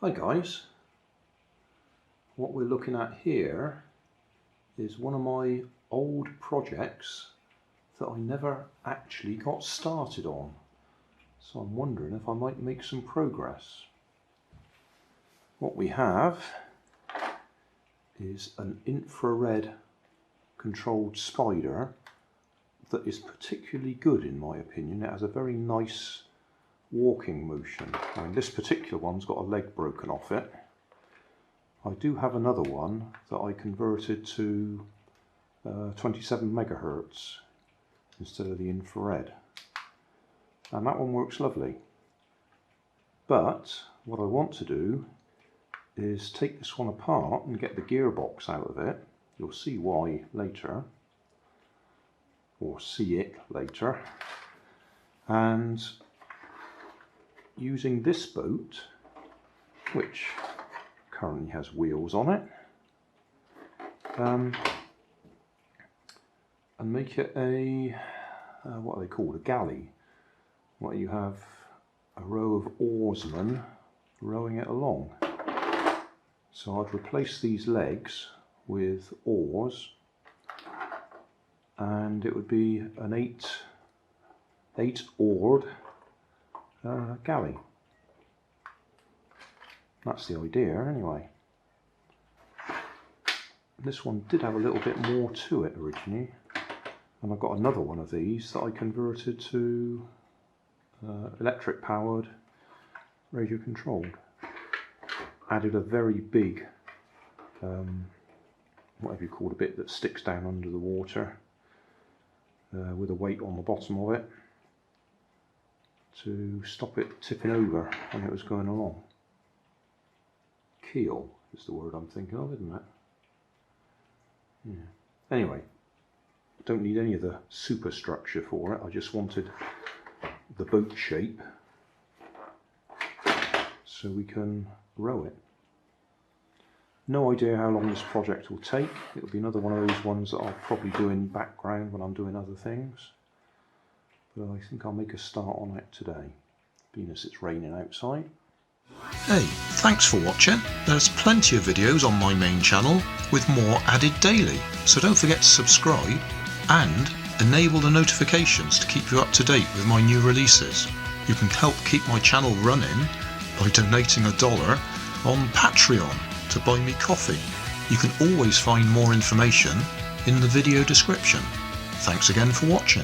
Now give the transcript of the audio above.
Hi guys, what we're looking at here is one of my old projects that I never actually got started on, so I'm wondering if I might make some progress. What we have is an infrared controlled spider that is particularly good in my opinion. It has a very nice walking motion. I mean, this particular one's got a leg broken off it. I do have another one that I converted to 27 megahertz instead of the infrared, and that one works lovely. But what I want to do is take this one apart and get the gearbox out of it. You'll see why later, or see it later. And using this boat, which currently has wheels on it, and make it a what are they called, a galley, where you have a row of oarsmen rowing it along. So I'd replace these legs with oars, and it would be an eight oared galley. That's the idea anyway. This one did have a little bit more to it originally, and I've got another one of these that I converted to electric powered, radio controlled. Added a very big whatever you call the bit that sticks down under the water with a weight on the bottom of it to stop it tipping over when it was going along. Keel is the word I'm thinking of, isn't it? Yeah. Anyway, don't need any of the superstructure for it. I just wanted the boat shape so we can row it. No idea how long this project will take. It'll be another one of those ones that I'll probably do in background when I'm doing other things. But I think I'll make a start on it today, being as it's raining outside. Hey, thanks for watching. There's plenty of videos on my main channel with more added daily, so don't forget to subscribe and enable the notifications to keep you up to date with my new releases. You can help keep my channel running by donating $1 on Patreon to buy me coffee. You can always find more information in the video description. Thanks again for watching.